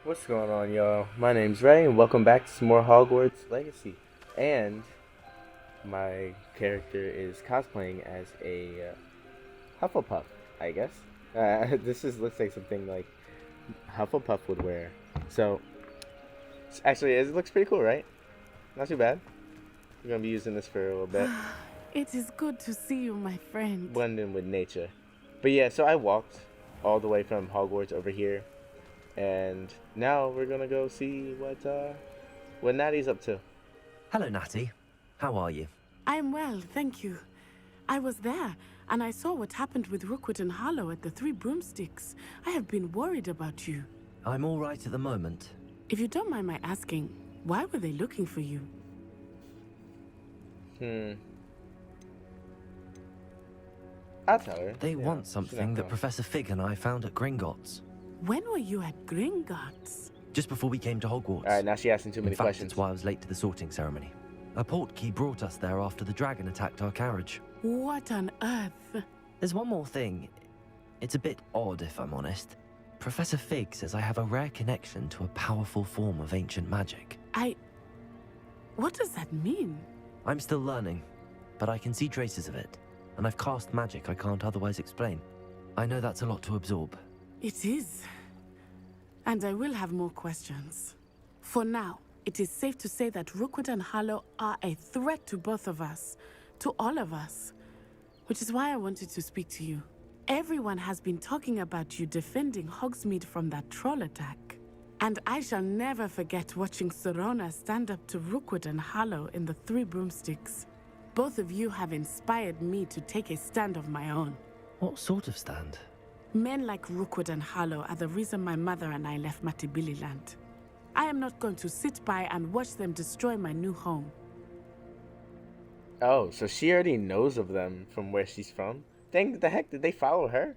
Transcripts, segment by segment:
What's going on, y'all? My name's Ray, and welcome back to some more Hogwarts Legacy. And my character is cosplaying as a Hufflepuff, I guess. This looks like something like Hufflepuff would wear. So, actually, it looks pretty cool, right? Not too bad. We're gonna be using this for a little bit, It is good to see you, my friend. blend in with nature. But yeah, so I walked all the way from Hogwarts over here, and now we're gonna go see what Natty's up to. Hello, Natty. How are you? I am well, thank you. I was there, and I saw what happened with Rookwood and Harlow at the Three Broomsticks. I have been worried about you. I'm all right at the moment. If you don't mind my asking, why were they looking for you? I'll tell her. They Yeah, want she's something not that wrong. Professor Fig and I found at Gringotts. When were you at Gringotts? Just before we came to Hogwarts. Alright, now she asking too many In fact, questions. it's why I was late to the sorting ceremony. A portkey brought us there after the dragon attacked our carriage. What on earth? There's one more thing. It's a bit odd, if I'm honest. Professor Fig says I have a rare connection to a powerful form of ancient magic. What does that mean? I'm still learning, but I can see traces of it, and I've cast magic I can't otherwise explain. I know that's a lot to absorb. It is. And I will have more questions. For now, it is safe to say that Rookwood and Harlow are a threat to both of us, to all of us. Which is why I wanted to speak to you. Everyone has been talking about you defending Hogsmeade from that troll attack. And I shall never forget watching Serona stand up to Rookwood and Harlow in the Three Broomsticks. Both of you have inspired me to take a stand of my own. What sort of stand? Men like Rookwood and Harlow are the reason my mother and I left Matibililand. I am not going to sit by and watch them destroy my new home. Oh, so she already knows of them from where she's from? Dang, the heck, did they follow her?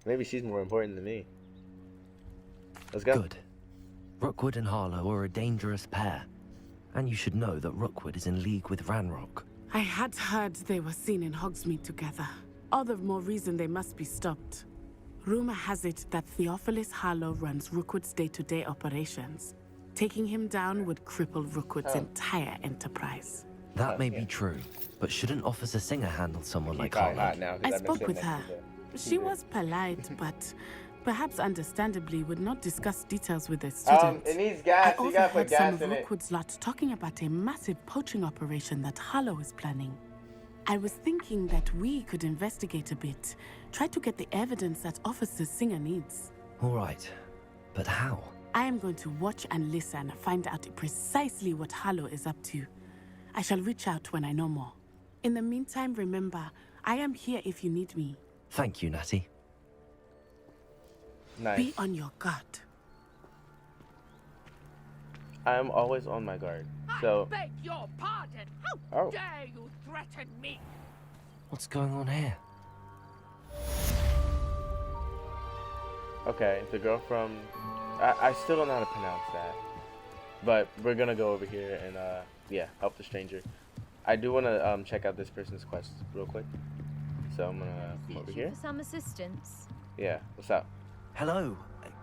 Maybe she's more important than me. Let's go. Good. Rookwood and Harlow are a dangerous pair. And you should know that Rookwood is in league with Ranrock. I had heard they were seen in Hogsmeade together. All the more reason they must be stopped. Rumor has it that Theophilus Harlow runs Rookwood's day-to-day operations. Taking him down would cripple Rookwood's entire enterprise. That may be true, but shouldn't Officer Singer handle someone like Probably Harlow? hot now, 'cause I I've been spoke sitting with next her. to She was polite, but perhaps understandably would not discuss details with a student. It needs I gas. You gotta overheard put some gas of in it. Rookwood's lot talking about a massive poaching operation that Harlow is planning. I was thinking that we could investigate a bit, try to get the evidence that Officer Singer needs. All right, but how? I am going to watch and listen, find out precisely what Harlow is up to. I shall reach out when I know more. In the meantime, remember, I am here if you need me. Thank you, Natty. Nice. Be on your guard. I'm always on my guard. So, Beg your pardon. How Oh. dare you threaten me? What's going on here? okay, the girl from... I still don't know how to pronounce that. But we're gonna go over here and, yeah, help the stranger. I do want to check out this person's quest real quick. So I'm gonna come over here. For some assistance. Yeah, what's up? Hello,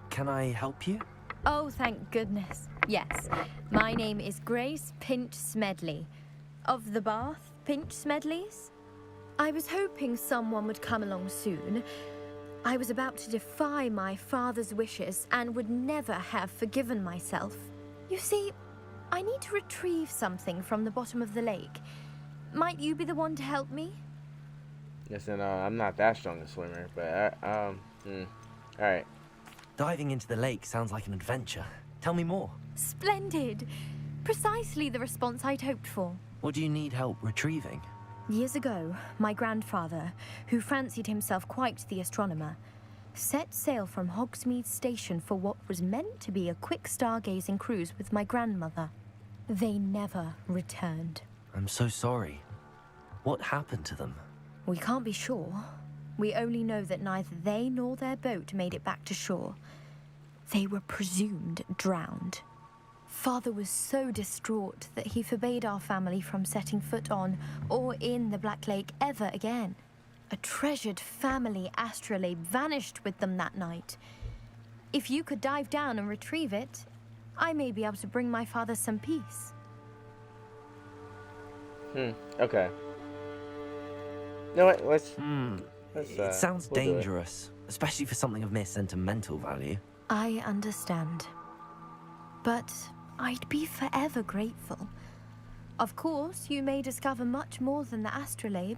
can I help you? Oh, thank goodness. Yes. My name is Grace Pinch Smedley. Of the Bath Pinch Smedleys? I was hoping someone would come along soon. I was about to defy my father's wishes and would never have forgiven myself. You see, I need to retrieve something from the bottom of the lake. Might you be the one to help me? Listen, I'm not that strong a swimmer, but, alright. Diving into the lake sounds like an adventure. Tell me more. Splendid! Precisely the response I'd hoped for. What do you need help retrieving? Years ago, my grandfather, who fancied himself quite the astronomer, set sail from Hogsmeade Station for what was meant to be a quick stargazing cruise with my grandmother. They never returned. I'm so sorry. What happened to them? We can't be sure. We only know that neither they nor their boat made it back to shore. They were presumed drowned. Father was so distraught that he forbade our family from setting foot on or in the Black Lake ever again. A treasured family astrolabe vanished with them that night. If you could dive down and retrieve it, I may be able to bring my father some peace. Okay. You know what? Let's It sounds we'll do it. dangerous, especially for something of mere sentimental value. I understand. But I'd be forever grateful. Of course, you may discover much more than the astrolabe.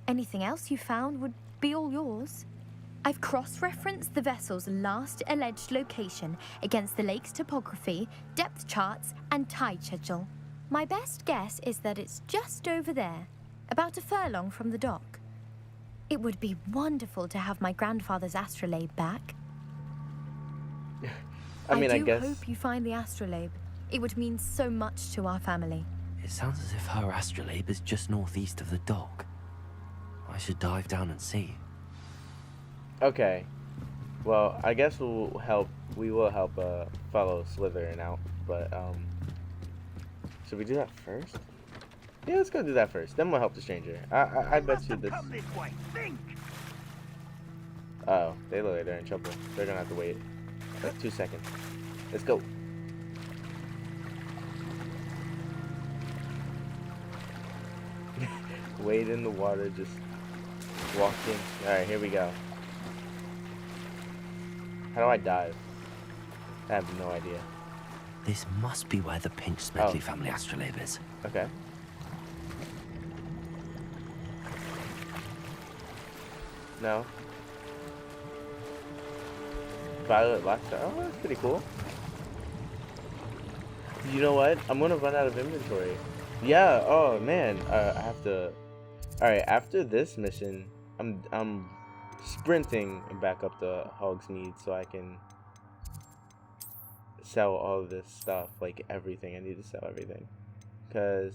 Anything else you found would be all yours. I've cross-referenced the vessel's last alleged location against the lake's topography, depth charts, and tide schedule. My best guess is that it's just over there, about a furlong from the dock. It would be wonderful to have my grandfather's astrolabe back. I do guess. hope you find the astrolabe. It would mean so much to our family. It sounds as if her astrolabe is just northeast of the dock. I should dive down and see. Okay. Well, I guess we will help fellow Slytherin out, but should we do that first? Yeah, let's go do that first. Then we'll help the stranger. I bet you this. Come this way. Think. Oh, they look like they're in trouble. They're gonna have to wait 2 seconds. Let's go. Wade in the water, just walking. Alright, here we go. How do I dive? I have no idea. This must be where the Pinch Smedley family astrolabe is. Okay. No. Violet Lockstar. Oh, that's pretty cool. You know what? I'm gonna run out of inventory. Yeah. Oh man. I have to. All right. After this mission, I'm sprinting back up to Hogsmeade so I can sell all of this stuff, like everything. I need to sell everything, because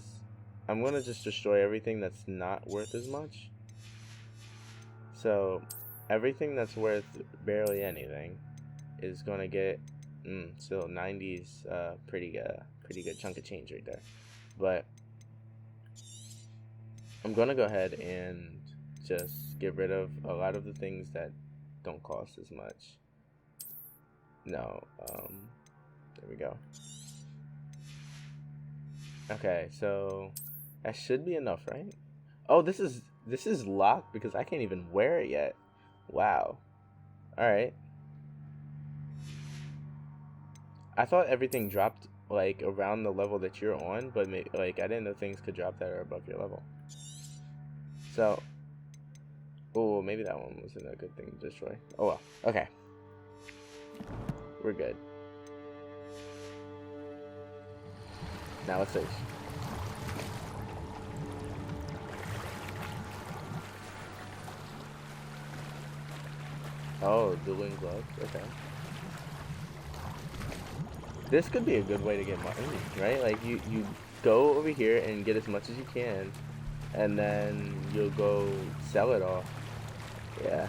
I'm gonna just destroy everything that's not worth as much. So everything that's worth barely anything is gonna get still 90s, pretty good chunk of change right there. But I'm gonna go ahead and just get rid of a lot of the things that don't cost as much. No, there we go. Okay, so that should be enough, right? Oh, this is locked because I can't even wear it yet. Wow. All right. I thought everything dropped like around the level that you're on, but like I didn't know things could drop that are above your level. So, oh, maybe that one wasn't a good thing to destroy. Oh well. Okay. We're good. Now let's search. Oh, dueling gloves. Okay. This could be a good way to get money, right? Like you go over here and get as much as you can, and then you'll go sell it all. Yeah,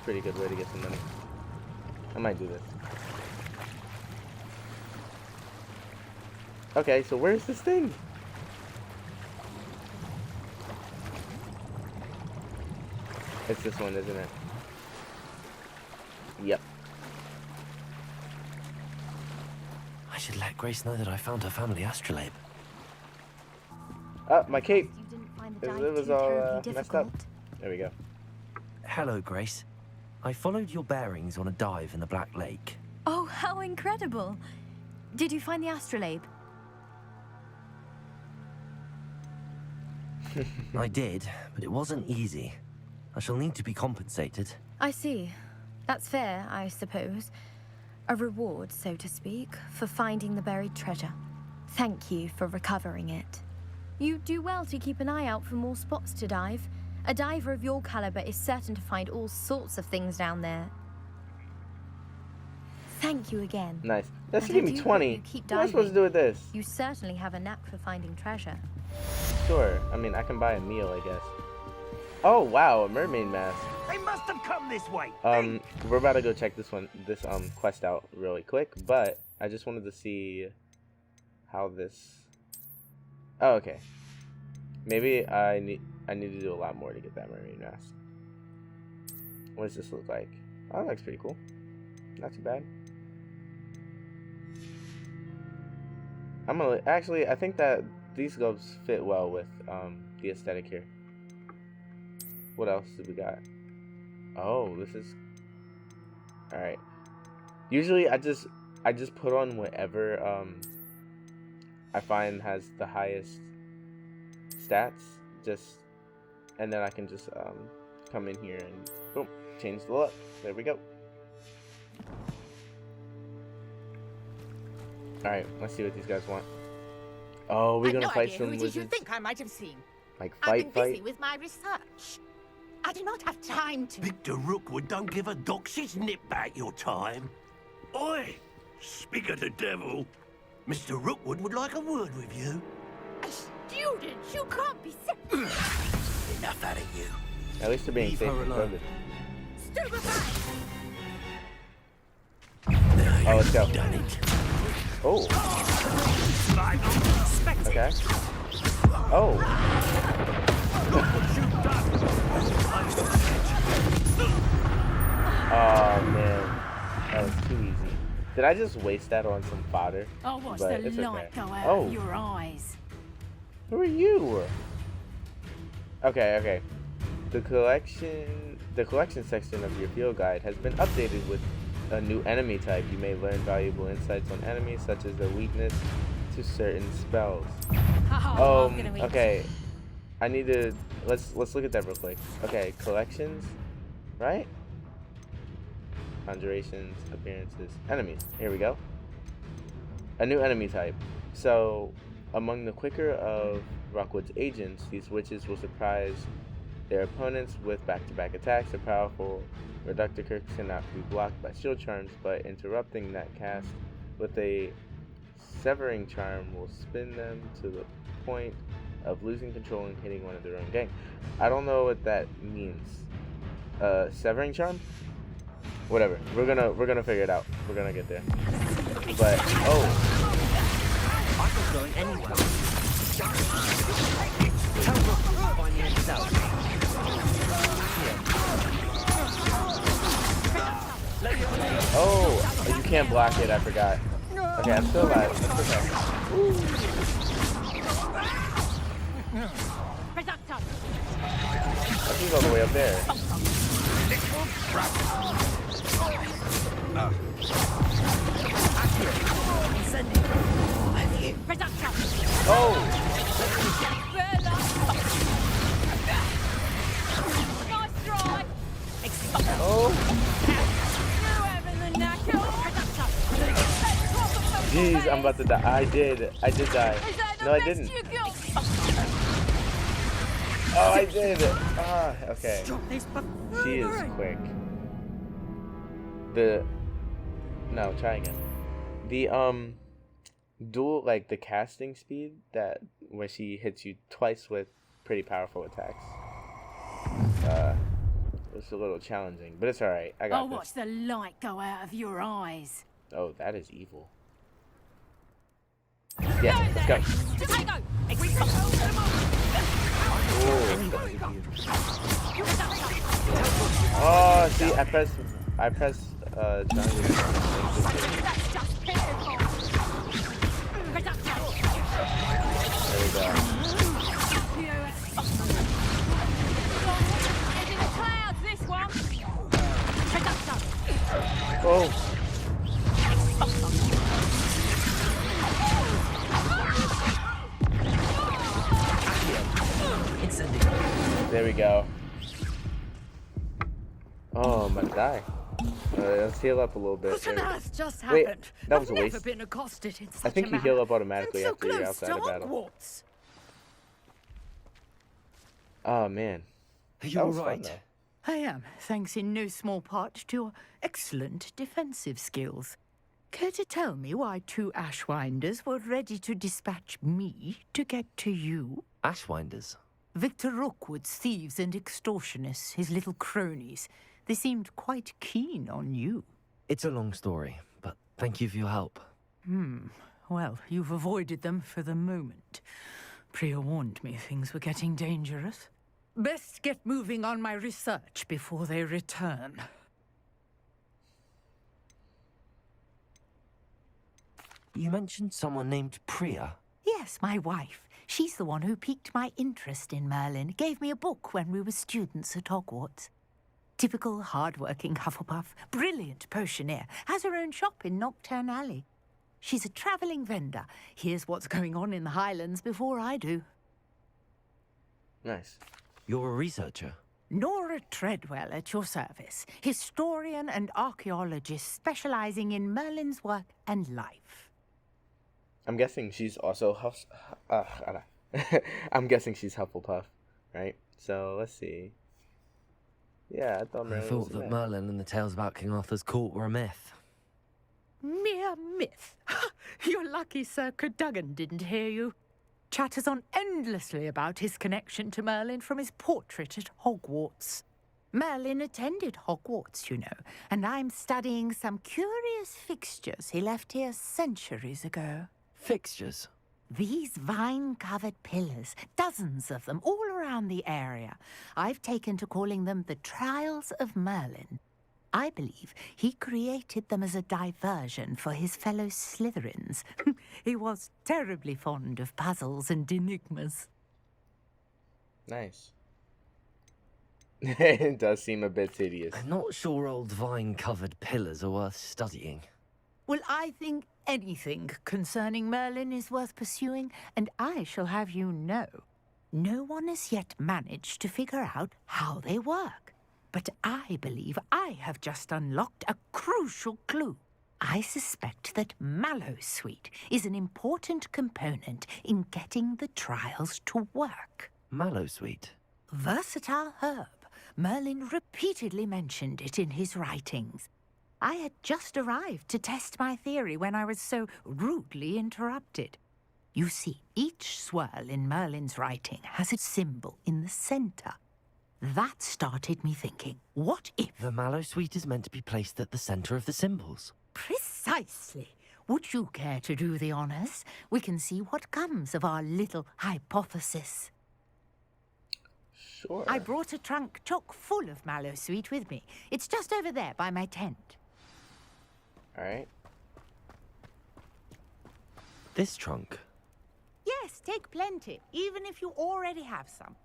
pretty good way to get some money. I might do this. Okay, so where's this thing? It's this one, isn't it? Yep. I should let Grace know that I found her family astrolabe. Oh, my cape. You didn't find the It dive was too all terribly messed up. difficult. There we go. Hello, Grace. I followed your bearings on a dive in the Black Lake. Oh, how incredible! Did you find the astrolabe? I did, but it wasn't easy. I shall need to be compensated. I see. That's fair, I suppose. A reward, so to speak, for finding the buried treasure. Thank you for recovering it. You do well to keep an eye out for more spots to dive. A diver of your caliber is certain to find all sorts of things down there. Thank you again. Nice. That's And I give me do hope 20. you keep What am I supposed to diving. do with this? You certainly have a knack for finding treasure. Sure. I mean, I can buy a meal, I guess. Oh wow, a mermaid mask. They must have come this way. We're about to go check this quest out really quick, but I just wanted to see how this. Oh, okay. Maybe I need to do a lot more to get that mermaid mask. What does this look like? Oh, that looks pretty cool. Not too bad. I'm gonna actually. I think that these gloves fit well with the aesthetic here. What else did we got? Oh, this is all right. Usually, I just put on whatever I find has the highest stats. And then I can just come in here and boom, change the look. There we go. All right, let's see what these guys want. Oh, we're gonna fight some wizards. Who did you think I might have seen? Like I've been busy fight. with my research. I do not have time to. Victor Rookwood don't give a doxy's nip back your time. Oi! Speak of the devil. Mr. Rookwood would like a word with you. A student? You can't be Enough out of you. At least they're being Leave safe her and alone. grounded. stupefied. Oh, let's go. Done it. Oh, okay. Oh. Oh man, that was too easy. Did I just waste that on some fodder? Oh, watch But the it's light okay. go out Oh. of your eyes. Who are you? Okay. The collection section of your field guide has been updated with a new enemy type. You may learn valuable insights on enemies, such as their weakness to certain spells. Oh, I'm gonna eat. Okay. I need to let's look at that real quick. Okay, collections, right? Conjurations, appearances, enemies. Here we go. A new enemy type. So, among the quicker of Rookwood's agents, these witches will surprise their opponents with back-to-back attacks. Their powerful reductor curses cannot be blocked by shield charms, but interrupting that cast with a severing charm will spin them to the point of losing control and hitting one of their own gang. I don't know what that means. Severing charm? Whatever. We're gonna figure it out. We're gonna get there. But oh. I'm not going anywhere. Tell Rook to find me himself. Oh, you can't block it. I forgot. Okay, I'm still alive. That's okay. I think all the way up there. Oh! Oh! Jeez, I'm about to die. I did die. No, I didn't. Oh, I did. Ah, okay. She is quick. No, try again. The dual, like the casting speed where she hits you twice with pretty powerful attacks. It's a little challenging, but it's all right. I got Oh, this. watch the light go out of your eyes. Oh, that is evil. Yeah, let's go. Oh, see, I pressed triangle. There we go. Oh. There we go. Oh, I'm gonna die. Let's heal up a little bit. What on earth just Wait, happened? that was I've a never waste. been accosted in such I think a you heal manner. up automatically I'm so after you're close outside to of battle. Hogwarts. Oh man. Are you That was alright? fun, though. I am, thanks in no small part to your excellent defensive skills. Care to tell me why two Ashwinders were ready to dispatch me to get to you? Ashwinders. Victor Rookwood's thieves and extortionists, his little cronies. They seemed quite keen on you. It's a long story, but thank you for your help. Well, you've avoided them for the moment. Priya warned me things were getting dangerous. Best get moving on my research before they return. You mentioned someone named Priya. Yes, my wife. She's the one who piqued my interest in Merlin, gave me a book when we were students at Hogwarts. Typical hard-working Hufflepuff, brilliant potioneer, has her own shop in Nocturne Alley. She's a travelling vendor. Hears what's going on in the Highlands before I do. Nice. You're a researcher. Nora Treadwell at your service, historian and archaeologist specialising in Merlin's work and life. I'm guessing she's also I'm guessing she's Hufflepuff, right? So let's see. Yeah, I thought I Merlin thought was a that myth. Merlin and the tales about King Arthur's court were a myth. Mere myth. You're lucky Sir Cadogan didn't hear you. Chatters on endlessly about his connection to Merlin from his portrait at Hogwarts. Merlin attended Hogwarts, you know, and I'm studying some curious fixtures he left here centuries ago. Fixtures. These vine-covered pillars, dozens of them, all around the area. I've taken to calling them the Trials of Merlin. I believe he created them as a diversion for his fellow Slytherins. He was terribly fond of puzzles and enigmas. Nice. It does seem a bit tedious. I'm not sure old vine-covered pillars are worth studying. Well, I think anything concerning Merlin is worth pursuing, and I shall have you know, no one has yet managed to figure out how they work. But I believe I have just unlocked a crucial clue. I suspect that Mallowsweet is an important component in getting the trials to work. Mallowsweet. Versatile herb. Merlin repeatedly mentioned it in his writings. I had just arrived to test my theory when I was so rudely interrupted. You see, each swirl in Merlin's writing has a symbol in the center. That started me thinking, what if... The Mallowsweet is meant to be placed at the center of the symbols. Precisely. Would you care to do the honors? We can see what comes of our little hypothesis. Sure. I brought a trunk chock full of Mallowsweet with me. It's just over there by my tent. Alright. This trunk. Yes, take plenty, even if you already have some.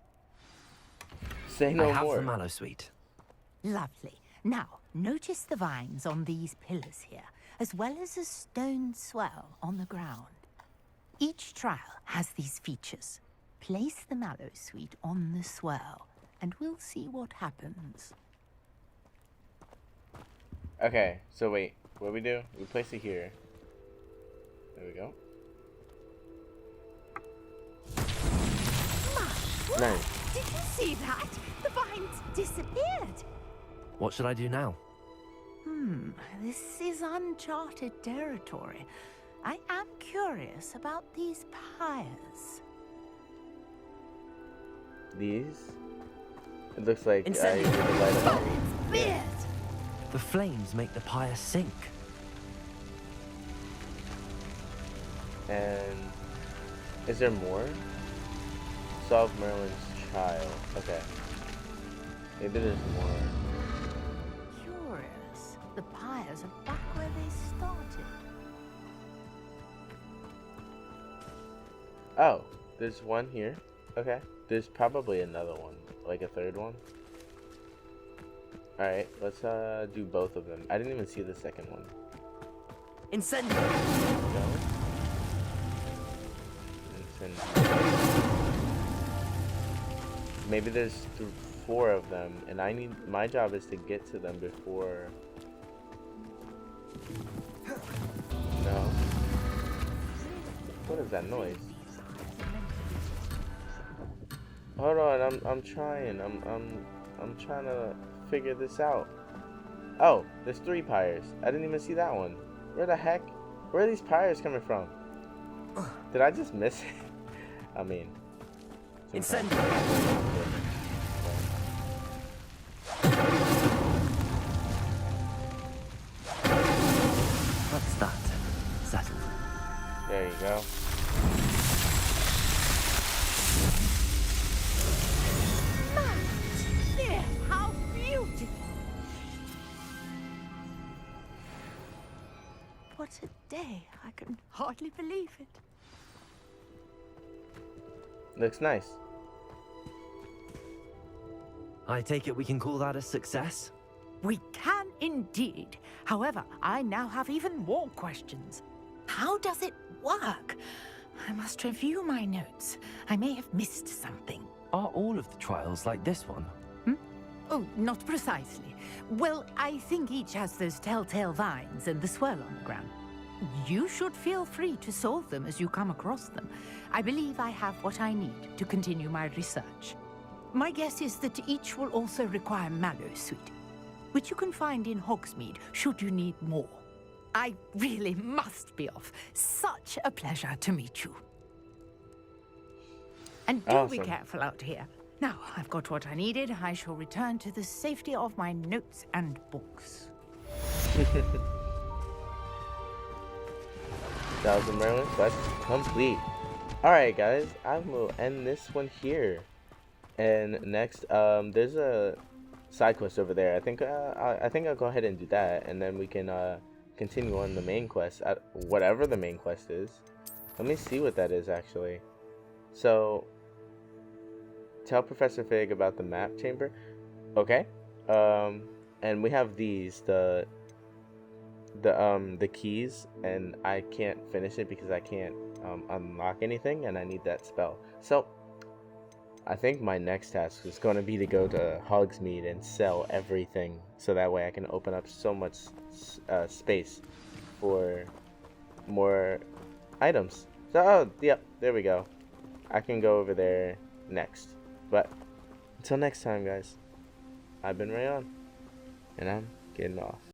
Say no I have more. the Mallowsweet. Lovely. Now, notice the vines on these pillars here, as well as a stone swell on the ground. Each trial has these features. Place the Mallowsweet on the swell, and we'll see what happens. Okay, so wait. What do? We place it here. There we go. Nice. Did you see that? The vines disappeared. What should I do now? This is uncharted territory. I am curious about these pyres. These? It looks like Incendiary. you can light them up. It's weird. The flames make the pyre sink. And is there more? Solve Merlin's child. Okay. Maybe there's more. Curious. The pyres are back where they started. Oh, there's one here. Okay. There's probably another one, like a third one. Alright, let's do both of them. I didn't even see the second one. Incendiary. No. Maybe there's 4 of them, and my job is to get to them before. No. What is that noise? Hold on, I'm trying. I'm trying to figure this out. Oh, there's 3 pyres. I didn't even see that one. Where the heck? Where are these pyres coming from? Did I just miss it? I mean, Incendiary. That's that. Settled. there you go. There, how beautiful! What a day. I can hardly believe it. Looks nice. I take it we can call that a success? We can indeed. However, I now have even more questions. How does it work? I must review my notes. I may have missed something. Are all of the trials like this one? Oh, not precisely. Well, I think each has those telltale vines and the swirl on the ground. You should feel free to solve them as you come across them. I believe I have what I need to continue my research. My guess is that each will also require mallow sweet, which you can find in Hogsmeade should you need more. I really must be off. Such a pleasure to meet you. And do be Awesome. careful out here. Now, I've got what I needed. I shall return to the safety of my notes and books. 1000 Merlin quest complete. Alright guys, I will end this one here. And next, there's a side quest over there. I think I'll go ahead and do that, and then we can continue on the main quest at whatever the main quest is. Let me see what that is actually. So, tell Professor Fig about the map chamber. Okay. And we have these, the keys, and I can't finish it because I can't unlock anything, and I need that spell. So I think my next task is going to be to go to Hogsmeade and sell everything, so that way I can open up so much space for more items. So, oh, yep, there we go. I can go over there next. But until next time, guys, I've been Rai-on, and I'm getting off.